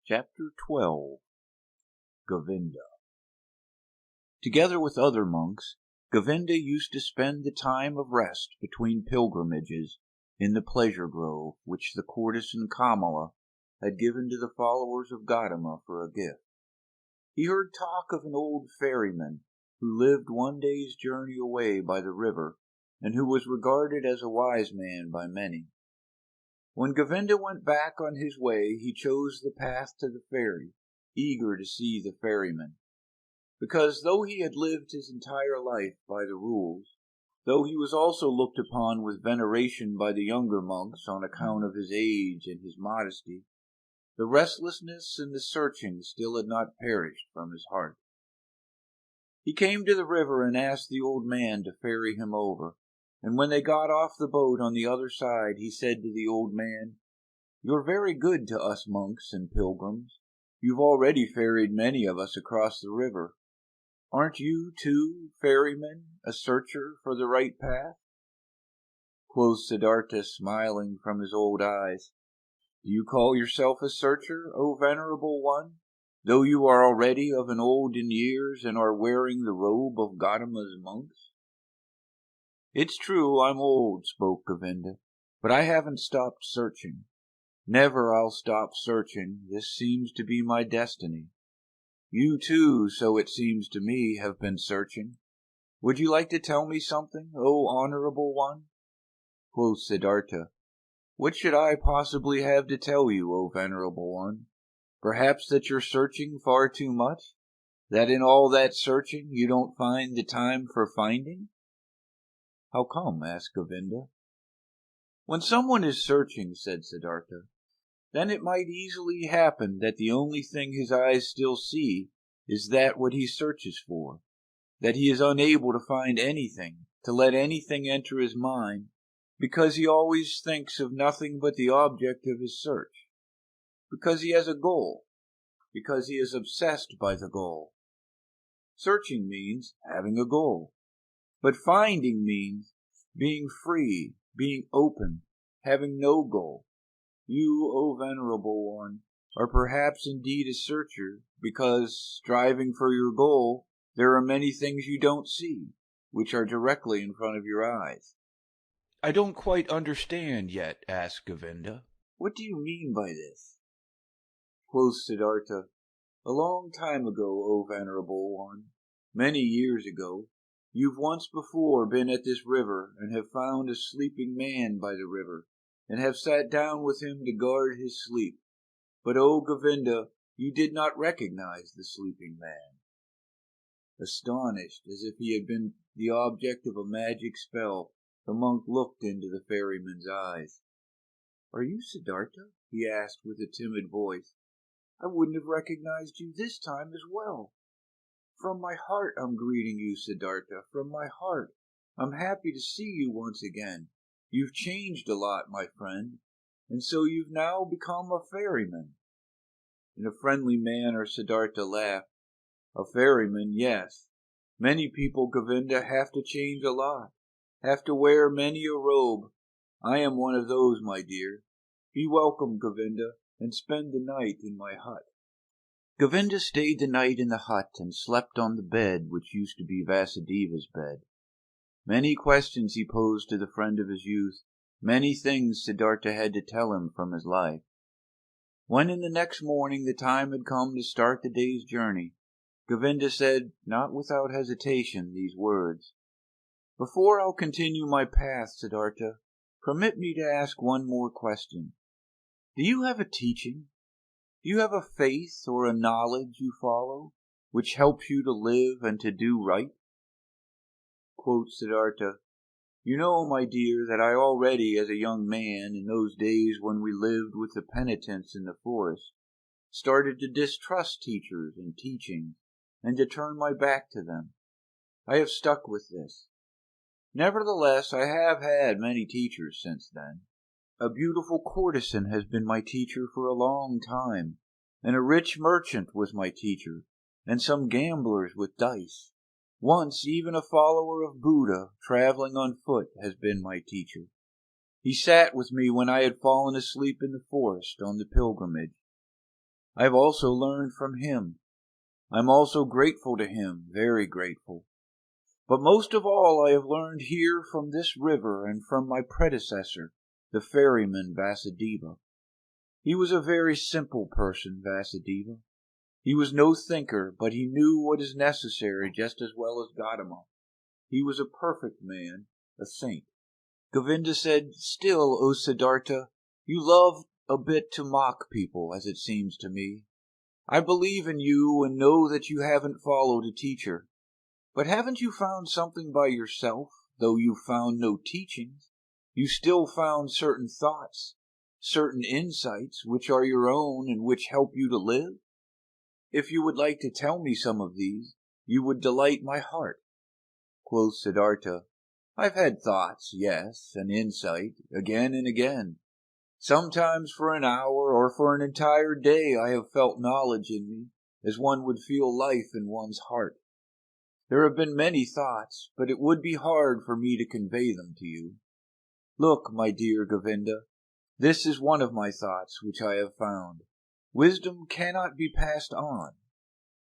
Chapter 12 Govinda. Together with other monks, Govinda used to spend the time of rest between pilgrimages in the pleasure grove which the courtesan Kamala had given to the followers of Gautama for a gift. He heard talk of an old ferryman who lived one day's journey away by the river and who was regarded as a wise man by many. When Govinda went back on his way, he chose the path to the ferry, eager to see the ferryman. Because though he had lived his entire life by the rules, though he was also looked upon with veneration by the younger monks on account of his age and his modesty, the restlessness and the searching still had not perished from his heart. He came to the river and asked the old man to ferry him over, and when they got off the boat on the other side, he said to the old man, "You're very good to us monks and pilgrims. You've already ferried many of us across the river. Aren't you, too, ferryman, a searcher for the right path?" Quoth Siddhartha, smiling from his old eyes, "Do you call yourself a searcher, O venerable one, though you are already of an old in years and are wearing the robe of Gautama's monks?" "It's true I'm old," spoke Govinda, "but I haven't stopped searching. Never I'll stop searching. This seems to be my destiny. You too, so it seems to me, have been searching. Would you like to tell me something, O honorable one?" Quoth Siddhartha, "What should I possibly have to tell you, O venerable one? Perhaps that you're searching far too much? That in all that searching you don't find the time for finding?" "How come?" asked Govinda. "When someone is searching," said Siddhartha, "then it might easily happen that the only thing his eyes still see is that what he searches for, that he is unable to find anything, to let anything enter his mind, because he always thinks of nothing but the object of his search, because he has a goal, because he is obsessed by the goal. Searching means having a goal, but finding means being free, being open, having no goal. You, O venerable one, are perhaps indeed a searcher, because, striving for your goal, there are many things you don't see, which are directly in front of your eyes." "I don't quite understand yet," asked Govinda. "What do you mean by this?" Quoth Siddhartha, "A long time ago, O venerable one, many years ago, you've once before been at this river and have found a sleeping man by the river, and have sat down with him to guard his sleep. But, O Govinda, you did not recognize the sleeping man." Astonished, as if he had been the object of a magic spell, the monk looked into the ferryman's eyes. "Are you Siddhartha?" he asked with a timid voice. "I wouldn't have recognized you this time as well. From my heart I'm greeting you, Siddhartha, from my heart. I'm happy to see you once again. You've changed a lot, my friend, and so you've now become a ferryman." In a friendly manner, Siddhartha laughed. "A ferryman, yes. Many people, Govinda, have to change a lot, have to wear many a robe. I am one of those, my dear. Be welcome, Govinda, and spend the night in my hut." Govinda stayed the night in the hut and slept on the bed which used to be Vasudeva's bed. Many questions he posed to the friend of his youth, many things Siddhartha had to tell him from his life. When in the next morning the time had come to start the day's journey, Govinda said, not without hesitation, these words: "Before I'll continue my path, Siddhartha, permit me to ask one more question. Do you have a teaching? Do you have a faith or a knowledge you follow, which helps you to live and to do right?" Quoth Siddhartha, "You know, my dear, that I already, as a young man, in those days when we lived with the penitents in the forest, started to distrust teachers and teachings, and to turn my back to them. I have stuck with this. Nevertheless, I have had many teachers since then. A beautiful courtesan has been my teacher for a long time, and a rich merchant was my teacher, and some gamblers with dice. Once even a follower of Buddha, traveling on foot, has been my teacher. He sat with me when I had fallen asleep in the forest on the pilgrimage. I have also learned from him. I am also grateful to him, very grateful. But most of all I have learned here from this river and from my predecessor, the ferryman Vasudeva. He was a very simple person, Vasudeva. He was no thinker, but he knew what is necessary just as well as Gautama. He was a perfect man, a saint. Govinda said, "Still, O Siddhartha, you love a bit to mock people, as it seems to me. I believe in you and know that you haven't followed a teacher. But haven't you found something by yourself, though you found no teachings? You still found certain thoughts, certain insights, which are your own and which help you to live? If you would like to tell me some of these, you would delight my heart." Quoth Siddhartha, "I've had thoughts, yes, and insight, again and again. Sometimes for an hour or for an entire day I have felt knowledge in me, as one would feel life in one's heart. There have been many thoughts, but it would be hard for me to convey them to you. Look, my dear Govinda, this is one of my thoughts which I have found. Wisdom cannot be passed on.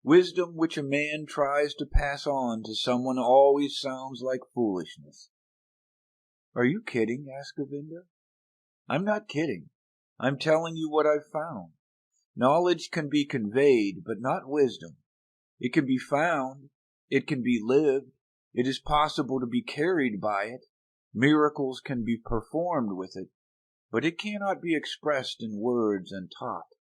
Wisdom which a man tries to pass on to someone always sounds like foolishness." "Are you kidding?" asked Govinda. "I'm not kidding. I'm telling you what I've found. Knowledge can be conveyed, but not wisdom. It can be found. It can be lived. It is possible to be carried by it. Miracles can be performed with it, but it cannot be expressed in words and taught.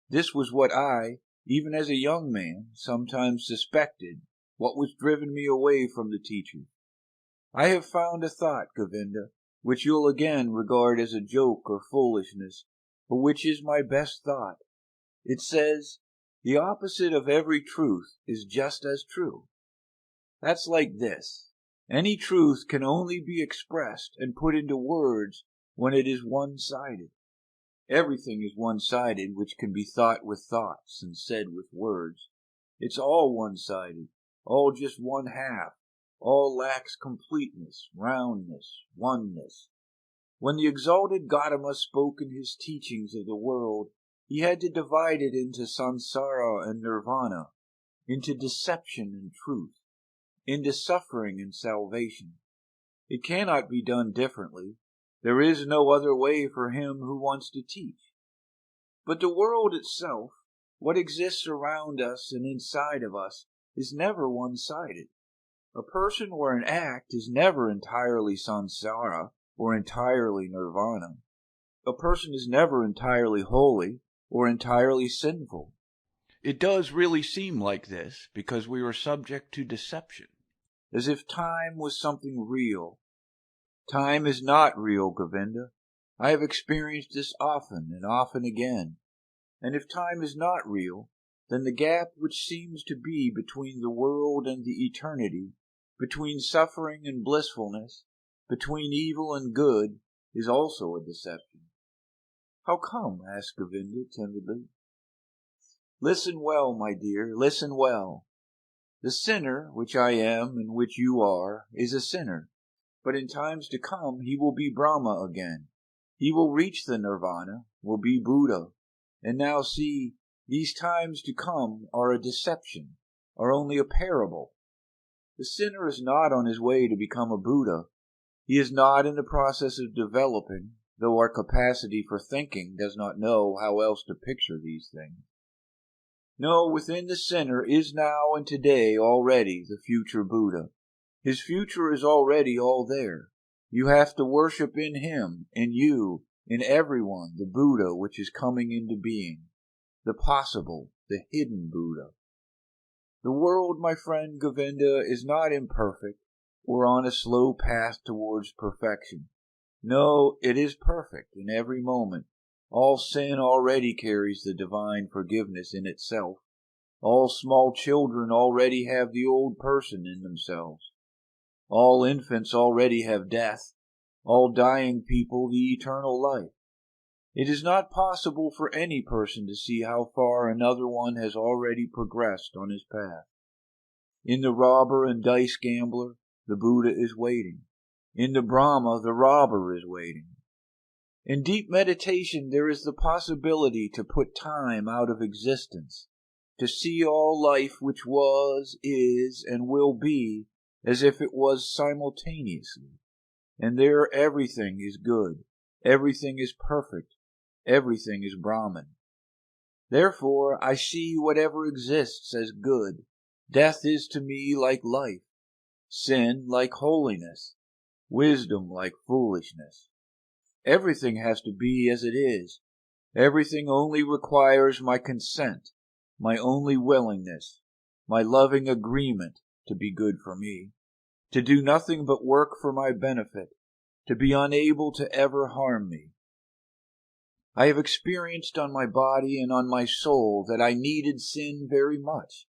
This was what I, even as a young man, sometimes suspected, what was driven me away from the teacher. I have found a thought, Govinda, which you'll again regard as a joke or foolishness, but which is my best thought. It says, the opposite of every truth is just as true. That's like this. Any truth can only be expressed and put into words when it is one-sided. Everything is one-sided which can be thought with thoughts and said with words. It's all one-sided, all just one half, all lacks completeness, roundness, oneness. When the exalted Gautama spoke in his teachings of the world, he had to divide it into samsara and nirvana, into deception and truth, into suffering and salvation. It cannot be done differently. There is no other way for him who wants to teach. But the world itself, what exists around us and inside of us, is never one-sided. A person or an act is never entirely samsara or entirely nirvana. A person is never entirely holy or entirely sinful. It does really seem like this because we are subject to deception, as if time was something real. Time is not real, Govinda. I have experienced this often and often again. And if time is not real, then the gap which seems to be between the world and the eternity, between suffering and blissfulness, between evil and good, is also a deception. "How come?" asked Govinda timidly. "Listen well, my dear, listen well. The sinner, which I am and which you are, is a sinner. But in times to come he will be Brahma again. He will reach the nirvana, will be Buddha. And now see, these times to come are a deception, are only a parable. The sinner is not on his way to become a Buddha. He is not in the process of developing, though our capacity for thinking does not know how else to picture these things. No, within the sinner is now and today already the future Buddha. His future is already all there. You have to worship in him, in you, in everyone, the Buddha which is coming into being, the possible, the hidden Buddha. The world, my friend Govinda, is not imperfect or on a slow path towards perfection. No, it is perfect in every moment. All sin already carries the divine forgiveness in itself. All small children already have the old person in themselves. All infants already have death, all dying people the eternal life. It is not possible for any person to see how far another one has already progressed on his path. In the robber and dice gambler, the Buddha is waiting. In the Brahma, the robber is waiting. In deep meditation there is the possibility to put time out of existence, to see all life which was, is, and will be as if it was simultaneously. And there everything is good, everything is perfect, everything is Brahman. Therefore I see whatever exists as good. Death is to me like life, sin like holiness, wisdom like foolishness. Everything has to be as it is. Everything only requires my consent, my only willingness, my loving agreement to be good for me, to do nothing but work for my benefit, to be unable to ever harm me. I have experienced on my body and on my soul that I needed sin very much.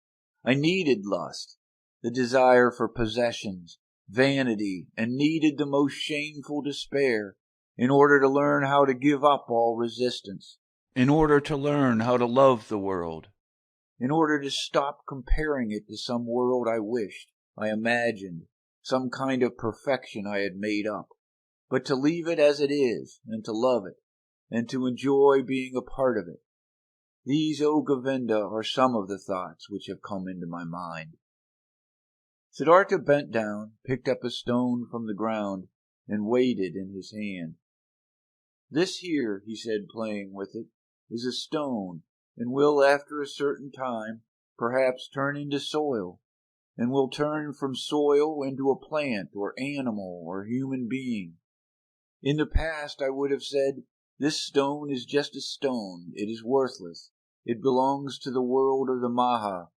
I needed lust, the desire for possessions, vanity, and needed the most shameful despair in order to learn how to give up all resistance, in order to learn how to love the world, in order to stop comparing it to some world I wished, I imagined, some kind of perfection I had made up, but to leave it as it is, and to love it, and to enjoy being a part of it. These, O Govinda, are some of the thoughts which have come into my mind. Siddhartha bent down, picked up a stone from the ground, and weighed it in his hand. This here, he said, playing with it, is a stone, and will, after a certain time, perhaps turn into soil, and will turn from soil into a plant or animal or human being. In the past I would have said, this stone is just a stone, it is worthless, it belongs to the world of the Maha,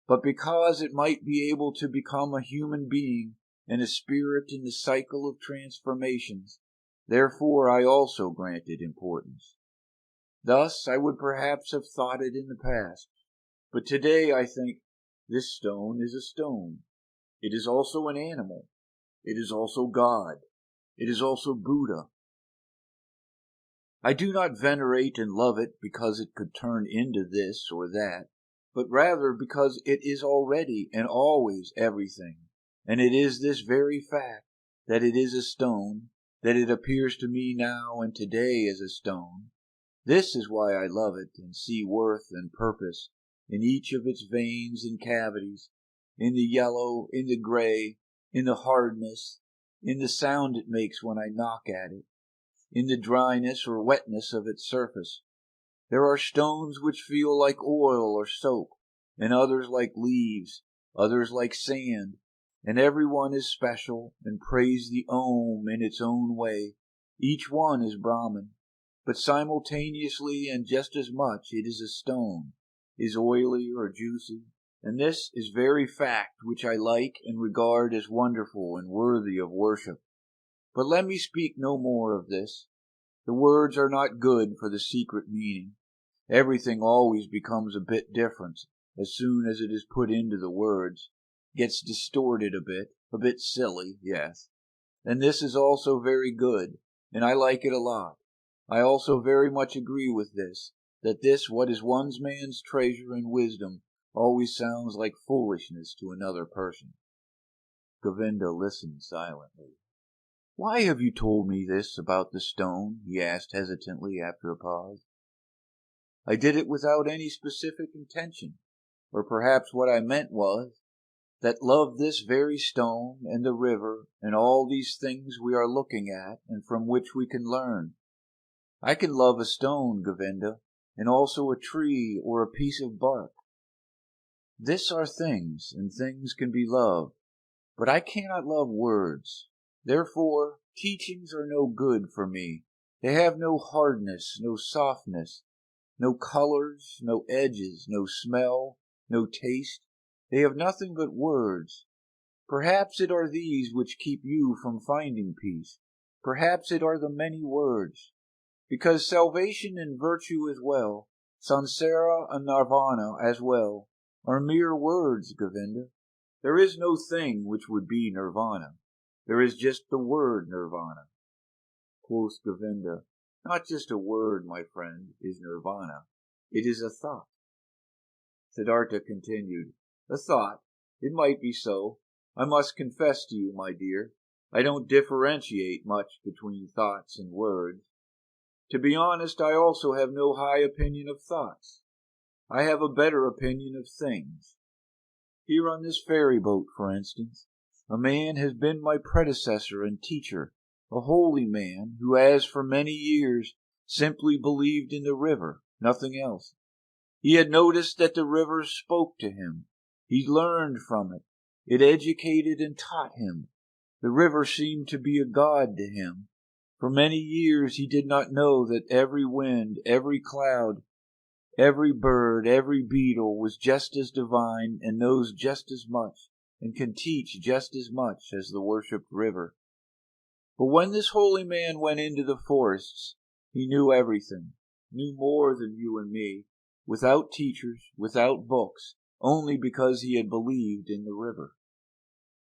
but because it might be able to become a human being and a spirit in the cycle of transformations, therefore I also grant it importance. Thus I would perhaps have thought it in the past, but today I think, this stone is a stone. It is also an animal. It is also God. It is also Buddha. I do not venerate and love it because it could turn into this or that, but rather because it is already and always everything, and it is this very fact, that it is a stone, that it appears to me now and today as a stone. This is why I love it and see worth and purpose in each of its veins and cavities, in the yellow, in the gray, in the hardness, in the sound it makes when I knock at it, in the dryness or wetness of its surface. There are stones which feel like oil or soap, and others like leaves, others like sand, and every one is special and prays the Om in its own way. Each one is Brahman, but simultaneously and just as much it is a stone, is oily or juicy, and this is very fact which I like and regard as wonderful and worthy of worship. But let me speak no more of this. The words are not good for the secret meaning. Everything always becomes a bit different as soon as it is put into the words, gets distorted a bit silly, yes. And this is also very good, and I like it a lot. I also very much agree with this, that this what is one man's treasure and wisdom always sounds like foolishness to another person. Govinda listened silently. Why have you told me this about the stone? He asked hesitantly after a pause. I did it without any specific intention, or perhaps what I meant was, that love this very stone and the river and all these things we are looking at and from which we can learn. I can love a stone, Govinda, and also a tree or a piece of bark. This are things, and things can be loved, but I cannot love words. Therefore, teachings are no good for me. They have no hardness, no softness, no colors, no edges, no smell, no taste. They have nothing but words. Perhaps it are these which keep you from finding peace. Perhaps it are the many words. Because salvation and virtue as well, samsara and nirvana as well, are mere words, Govinda. There is no thing which would be nirvana. There is just the word nirvana. Quoth Govinda, not just a word, my friend, is nirvana. It is a thought. Siddhartha continued, a thought. It might be so. I must confess to you, my dear, I don't differentiate much between thoughts and words. To be honest, I also have no high opinion of thoughts. I have a better opinion of things. Here on this ferry boat, for instance, a man has been my predecessor and teacher, a holy man who has for many years simply believed in the river, nothing else. He had noticed that the river spoke to him. He learned from it. It educated and taught him. The river seemed to be a god to him. For many years he did not know that every wind, every cloud, every bird, every beetle was just as divine and knows just as much and can teach just as much as the worshipped river. But when this holy man went into the forests, he knew everything, knew more than you and me, without teachers, without books, only because he had believed in the river.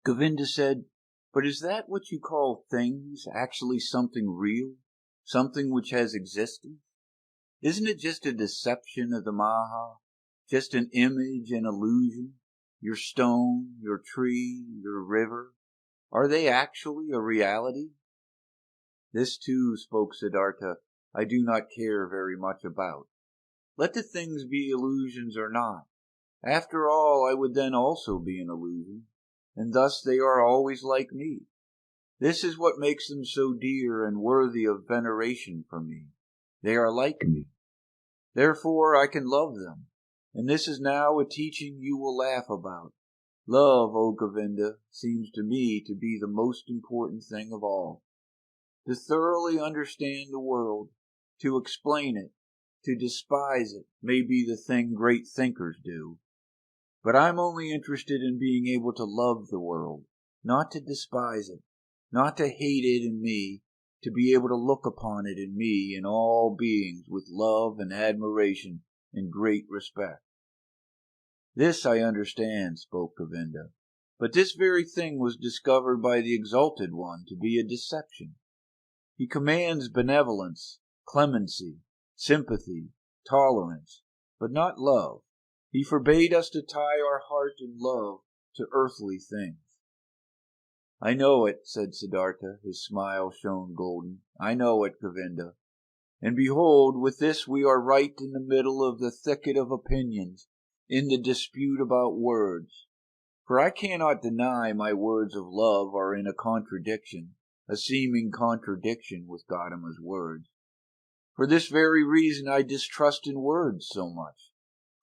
Govinda said, "But is that what you call things actually something real, something which has existence? Isn't it just a deception of the Maha, just an image and illusion? Your stone, your tree, your river, are they actually a reality?" "This too," spoke Siddhartha, "I do not care very much about. Let the things be illusions or not. After all, I would then also be an illusion, and thus they are always like me. This is what makes them so dear and worthy of veneration for me. They are like me. Therefore I can love them. And this is now a teaching you will laugh about. Love, O Govinda, seems to me to be the most important thing of all. To thoroughly understand the world, to explain it, to despise it, may be the thing great thinkers do. But I'm only interested in being able to love the world, not to despise it, not to hate it in me, to be able to look upon it in me and all beings with love and admiration and great respect." "This I understand," spoke Govinda, "but this very thing was discovered by the Exalted One to be a deception. He commands benevolence, clemency, sympathy, tolerance, but not love. He forbade us to tie our heart in love to earthly things." "I know it," said Siddhartha. His smile shone golden. "I know it, Govinda. And behold, with this we are right in the middle of the thicket of opinions, in the dispute about words. For I cannot deny my words of love are in a contradiction, a seeming contradiction with Gotama's words. For this very reason I distrust in words so much.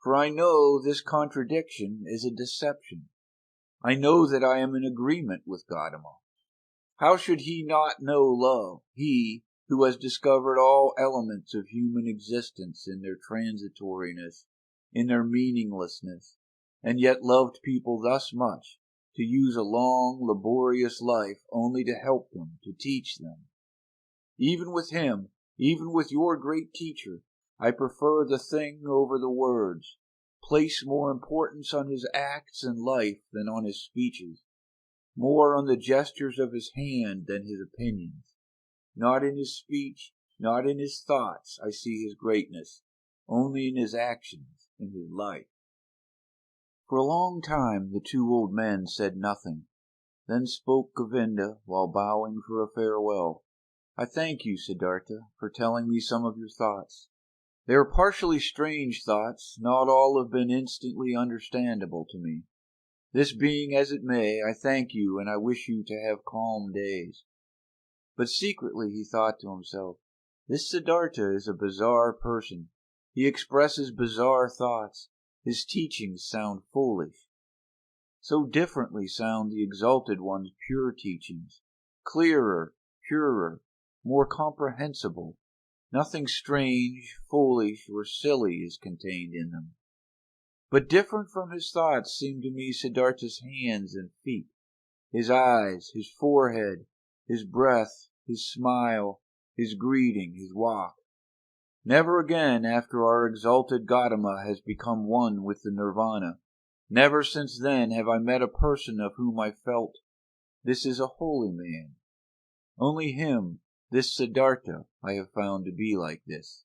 For I know this contradiction is a deception. I know that I am in agreement with Gautama. How should he not know love, he who has discovered all elements of human existence in their transitoriness, in their meaninglessness, and yet loved people thus much, to use a long, laborious life only to help them, to teach them? Even with him, even with your great teacher, I prefer the thing over the words, place more importance on his acts and life than on his speeches, more on the gestures of his hand than his opinions. Not in his speech, not in his thoughts I see his greatness, only in his actions, in his life." For a long time the two old men said nothing. Then spoke Govinda, while bowing for a farewell. "I thank you, Siddhartha, for telling me some of your thoughts. They are partially strange thoughts, not all have been instantly understandable to me. This being as it may, I thank you and I wish you to have calm days." But secretly he thought to himself, "This Siddhartha is a bizarre person. He expresses bizarre thoughts. His teachings sound foolish." So differently sound the Exalted One's pure teachings, clearer, purer, more comprehensible. Nothing strange, foolish, or silly is contained in them. But different from his thoughts seem to me Siddhartha's hands and feet, his eyes, his forehead, his breath, his smile, his greeting, his walk. Never again after our exalted Gautama has become one with the Nirvana, never since then have I met a person of whom I felt, this is a holy man. Only him, this Siddhartha, I have found to be like this.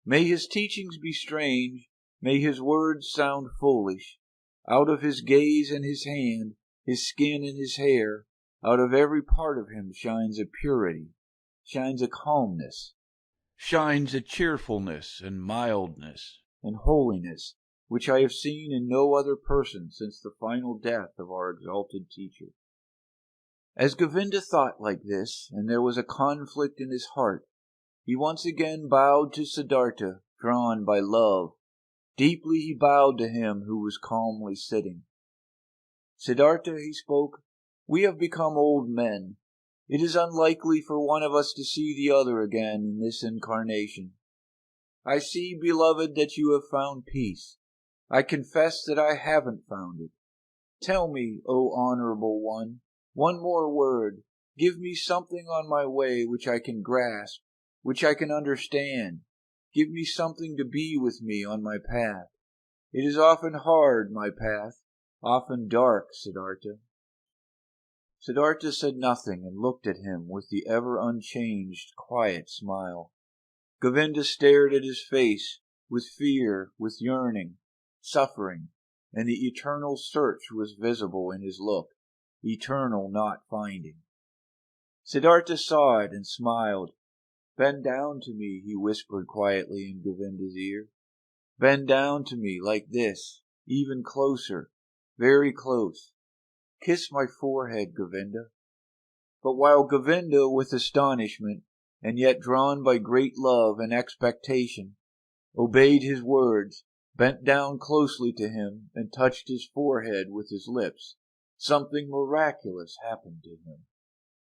May his teachings be strange, may his words sound foolish. Out of his gaze and his hand, his skin and his hair, out of every part of him shines a purity, shines a calmness, shines a cheerfulness and mildness and holiness which I have seen in no other person since the final death of our exalted teacher. As Govinda thought like this, and there was a conflict in his heart, he once again bowed to Siddhartha, drawn by love. Deeply he bowed to him who was calmly sitting. Siddhartha, he spoke, we have become old men. It is unlikely for one of us to see the other again in this incarnation. I see, beloved, that you have found peace. I confess that I haven't found it. Tell me, O honorable one more word. Give me something on my way which I can grasp, which I can understand. Give me something to be with me on my path. It is often hard, my path, often dark, Siddhartha. Siddhartha said nothing and looked at him with the ever unchanged, quiet smile. Govinda stared at his face with fear, with yearning, suffering, and the eternal search was visible in his look, eternal not finding. Siddhartha saw it and smiled. Bend down to me, he whispered quietly in Govinda's ear. Bend down to me like this, even closer, very close. Kiss my forehead, Govinda. But while Govinda, with astonishment, and yet drawn by great love and expectation, obeyed his words, bent down closely to him, and touched his forehead with his lips, something miraculous happened to him.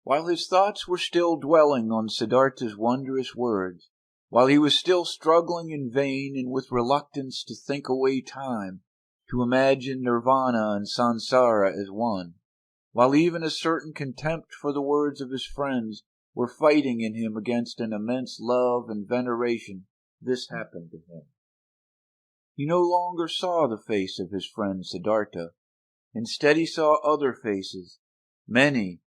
While his thoughts were still dwelling on Siddhartha's wondrous words, while he was still struggling in vain and with reluctance to think away time, to imagine nirvana and samsara as one, while even a certain contempt for the words of his friends were fighting in him against an immense love and veneration, this happened to him. He no longer saw the face of his friend Siddhartha. Instead he saw other faces, many,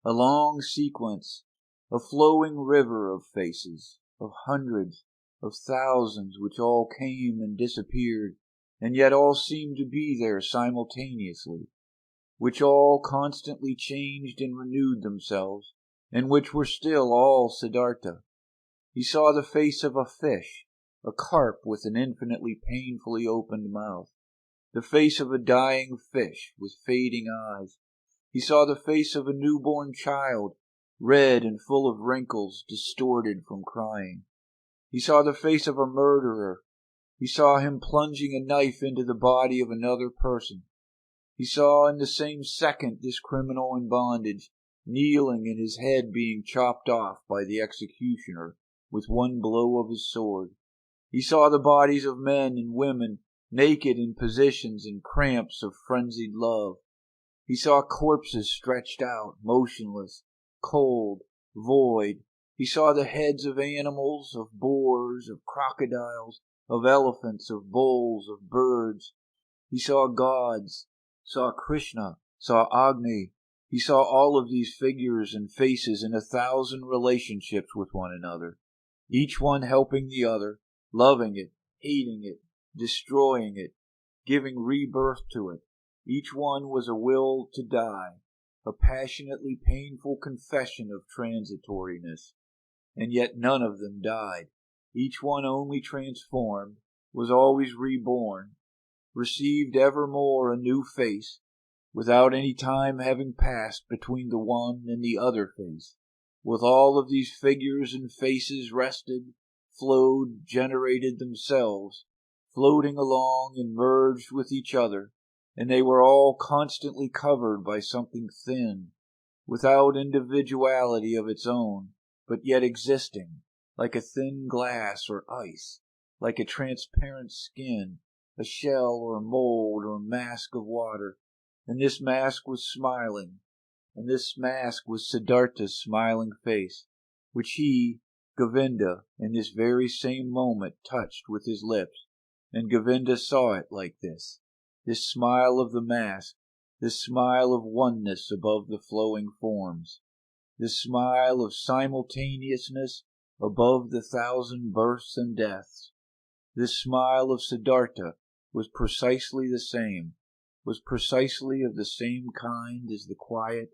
a long sequence, a flowing river of faces, of hundreds, of thousands, which all came and disappeared, and yet all seemed to be there simultaneously, which all constantly changed and renewed themselves, and which were still all Siddhartha. He saw the face of a fish, a carp with an infinitely painfully opened mouth, the face of a dying fish with fading eyes. He saw the face of a newborn child, red and full of wrinkles, distorted from crying. He saw the face of a murderer. He saw him plunging a knife into the body of another person. He saw in the same second this criminal in bondage, kneeling and his head being chopped off by the executioner with one blow of his sword. He saw the bodies of men and women naked in positions and cramps of frenzied love. He saw corpses stretched out, motionless, cold, void. He saw the heads of animals, of boars, of crocodiles, of elephants, of bulls, of birds. He saw gods, saw Krishna, saw Agni. He saw all of these figures and faces in 1,000 relationships with one another, each one helping the other, loving it, hating it, destroying it, giving rebirth to it. Each one was a will to die, a passionately painful confession of transitoriness. And yet none of them died. Each one only transformed, was always reborn, received evermore a new face, without any time having passed between the one and the other face. With all of these figures and faces rested, flowed, generated themselves, floating along and merged with each other, and they were all constantly covered by something thin, without individuality of its own, but yet existing, like a thin glass or ice, like a transparent skin, a shell or mold or mask of water. And this mask was smiling, and this mask was Siddhartha's smiling face, which he, Govinda, in this very same moment touched with his lips, and Govinda saw it like this smile of the mask, this smile of oneness above the flowing forms, this smile of simultaneousness above the 1,000 births and deaths. This smile of Siddhartha was precisely the same, was precisely of the same kind as the quiet,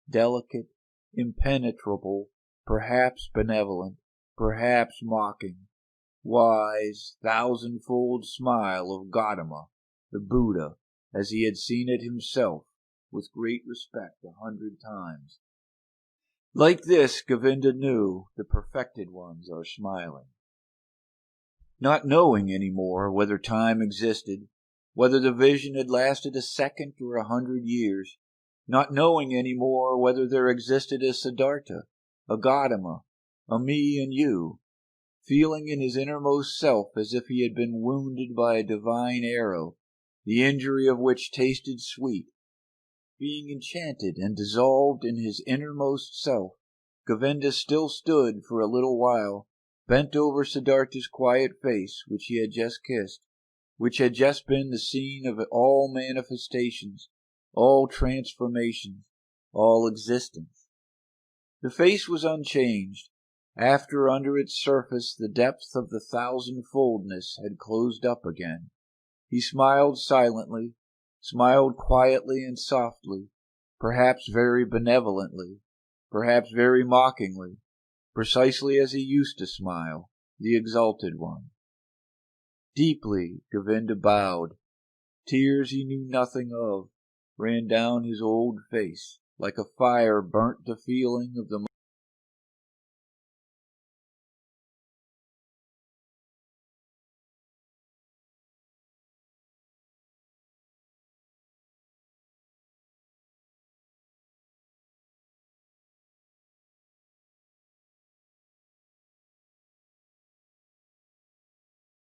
delicate, impenetrable, perhaps benevolent, perhaps mocking, wise, thousandfold smile of Gautama, the Buddha, as he had seen it himself, with great respect 100 times. Like this, Govinda knew the perfected ones are smiling. Not knowing any more whether time existed, whether the vision had lasted a second or 100 years, not knowing any more whether there existed a Siddhartha, a Gautama, a me and you, feeling in his innermost self as if he had been wounded by a divine arrow, the injury of which tasted sweet, being enchanted and dissolved in his innermost self, Govinda still stood for a little while, bent over Siddhartha's quiet face, which he had just kissed, which had just been the scene of all manifestations, all transformations, all existence. The face was unchanged, after under its surface the depth of the thousandfoldness had closed up again. He smiled silently, smiled quietly and softly, perhaps very benevolently, perhaps very mockingly, precisely as he used to smile, the exalted one. Deeply Govinda bowed. Tears he knew nothing of ran down his old face. Like a fire burnt the feeling of the